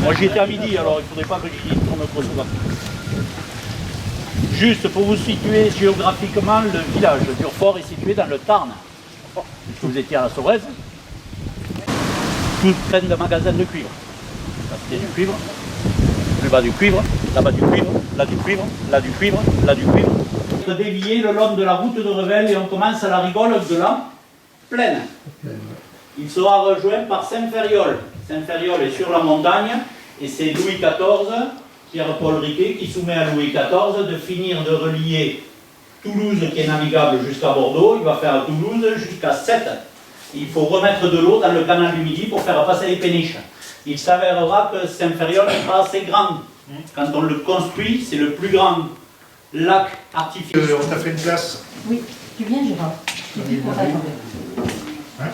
Moi j'y étais à midi, alors il ne faudrait pas que j'y tourne trop souvent. Juste pour vous situer géographiquement, le village d'Urfort est situé dans le Tarn. Vous étiez à la Sorèze. Tout plein de magasins de cuivre. Là c'était du cuivre, plus bas du cuivre, là-bas du cuivre, là du cuivre, là du cuivre, là du cuivre. On se dévier le long de la route de Revel et on commence à la rigole de la Plaine. Il sera rejoint par Saint-Ferriol. Saint-Ferriol est sur la montagne et c'est Louis XIV, Pierre-Paul Riquet, qui soumet à Louis XIV de finir de relier Toulouse, qui est navigable, jusqu'à Bordeaux. Il va faire Toulouse jusqu'à Sète. Il faut remettre de l'eau dans le canal du Midi pour faire passer les péniches. Il s'avérera que Saint-Ferriol n'est pas assez grand. Quand on le construit, c'est le plus grand lac artificiel. On t'a fait une place. Oui, tu viens Gérard. Je dis pour t'attendre. Hein?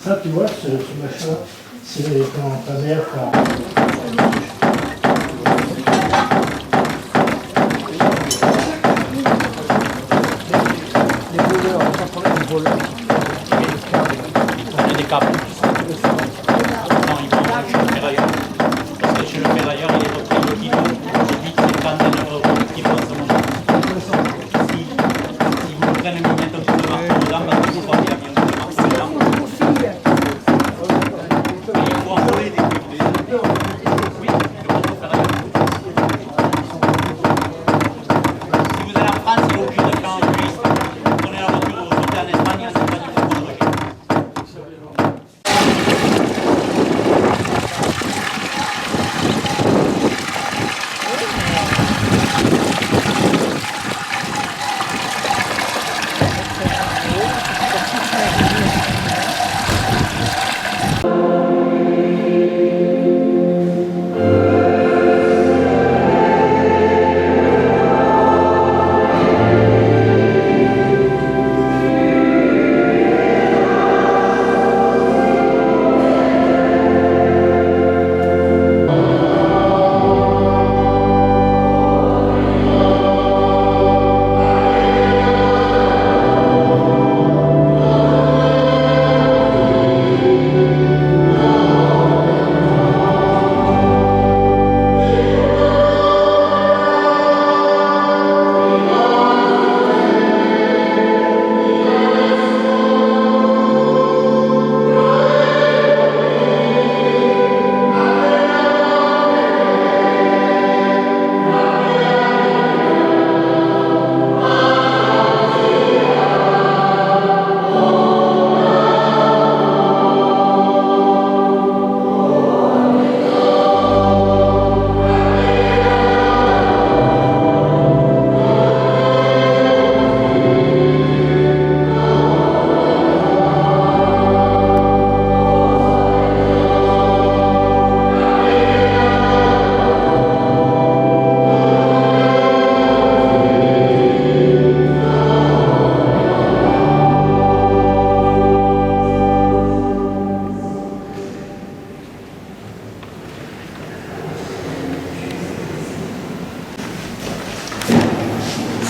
Ça, tu vois, ce machin, c'est quand ta mère, les voleurs, sans problème, les voleurs. Il y a des câbles. Non, il vont chez le ferrailleur. Parce que chez le ferrailleur, il est repris le kilo. J'ai dit 50 € le kilo en ce moment. Si vous le prenez, vous mettez un peu de marque dedans, parce qu'il faut pas qu'il y ait bien de marque dedans. Mais il faut envoyer des cuivres. Oui, le gros ferrailleur. Si vous allez en France, il est obligé de faire un juriste. Vous prenez la voiture, vous sortez en Espagne, c'est pas du tout pour le régime.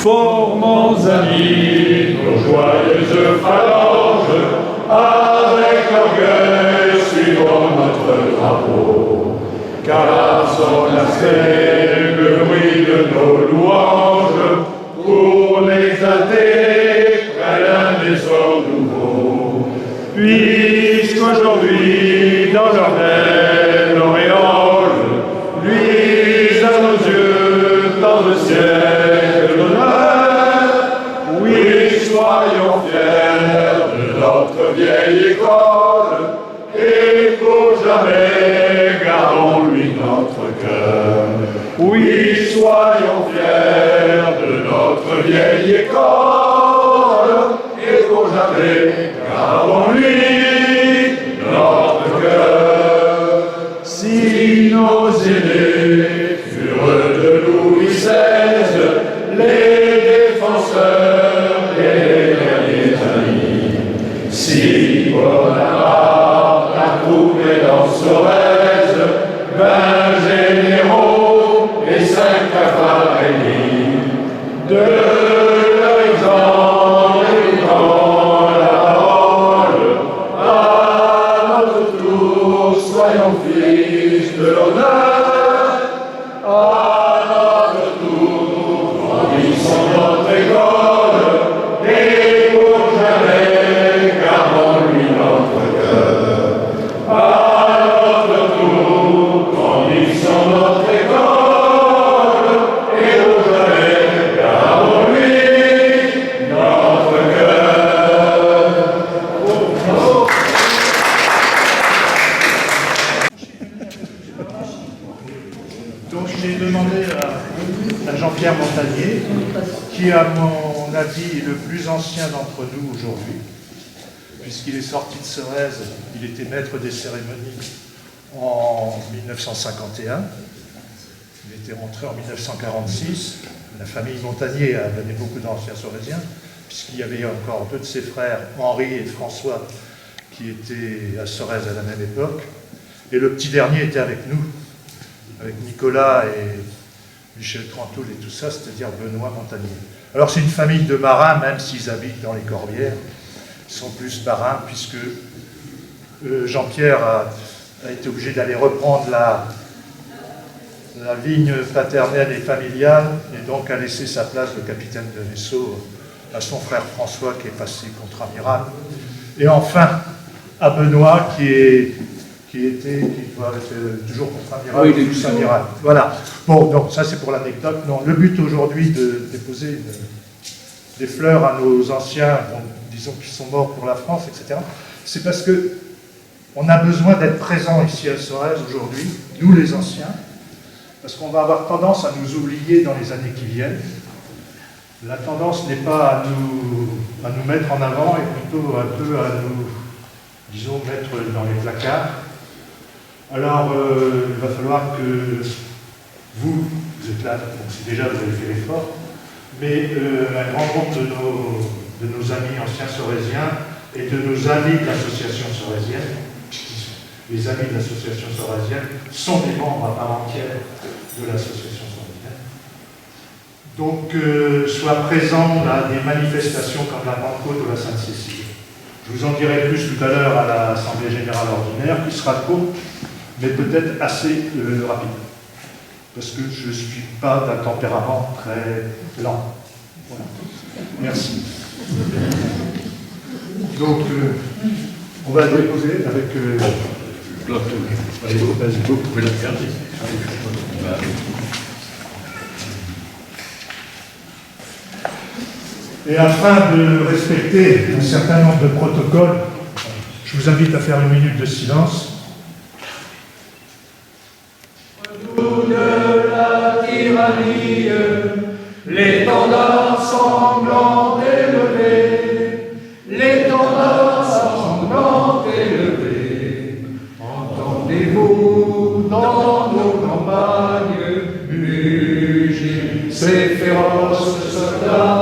Formons amis nos joyeuses phalanges, avec orgueil suivons notre drapeau, car son aspect le bruit de nos louanges, pour l'exalter près d'un essor nouveau. Puisqu'aujourd'hui dans leur aile auréole, luise à nos yeux dans le ciel. Soyons fiers de notre vieille école et pour jamais gardons-lui notre cœur. Oui, soyons fiers de notre vieille école et pour jamais gardons-lui notre cœur. Si nos aînés furent de Louis XVI, les défenseurs si Bonaparte a trouvé dans Sorèze 20 généraux et 5 cavaliers, de leur exemple étant la parole, à notre tour soyons fils de Donc j'ai demandé à Jean-Pierre Montagnier, qui à mon avis est le plus ancien d'entre nous aujourd'hui, puisqu'il est sorti de Sorèze, il était maître des cérémonies en 1951, il était rentré en 1946, la famille Montagnier a donné beaucoup d'anciens sorésiens, puisqu'il y avait encore deux de ses frères, Henri et François, qui étaient à Sorèze à la même époque, et le petit dernier était avec nous, avec Nicolas et Michel Crantoul et tout ça, c'est-à-dire Benoît Montagnier. Alors c'est une famille de marins, même s'ils habitent dans les Corbières, ils sont plus marins, puisque Jean-Pierre a été obligé d'aller reprendre la vigne paternelle et familiale, et donc a laissé sa place de capitaine de vaisseau à son frère François, qui est passé contre-amiral. Et enfin, à Benoît, qui doit être toujours contre-amiral, plus amiral. Voilà. Bon, donc ça c'est pour l'anecdote. Non, le but aujourd'hui de déposer des fleurs à nos anciens, bon, disons qu'ils sont morts pour la France, etc., c'est parce que on a besoin d'être présents ici à Sorèze aujourd'hui, nous les anciens, parce qu'on va avoir tendance à nous oublier dans les années qui viennent. La tendance n'est pas à nous mettre en avant, et plutôt un peu à nous, disons, mettre dans les placards. Alors, il va falloir que vous êtes là, donc c'est déjà, vous avez fait l'effort, mais un grand nombre de nos amis anciens sorésiens et de nos amis de l'association sorésienne, les amis de l'association sorésienne sont des membres à part entière de l'association sorésienne. Donc, soient présents à des manifestations comme la Pentecôte ou la Sainte-Cécile. Je vous en dirai plus tout à l'heure à l'Assemblée Générale Ordinaire, qui sera courte, mais peut-être assez rapide. Parce que je ne suis pas d'un tempérament très lent. Voilà. Merci. Donc, on va déposer avec... Allez, vas-y, vous pouvez la regarder. Et afin de respecter un certain nombre de protocoles, je vous invite à faire une minute de silence. De la tyrannie, l'étendard sanglant élevé, l'étendard sanglant élevé, entendez-vous dans nos campagnes mugir ces féroces soldats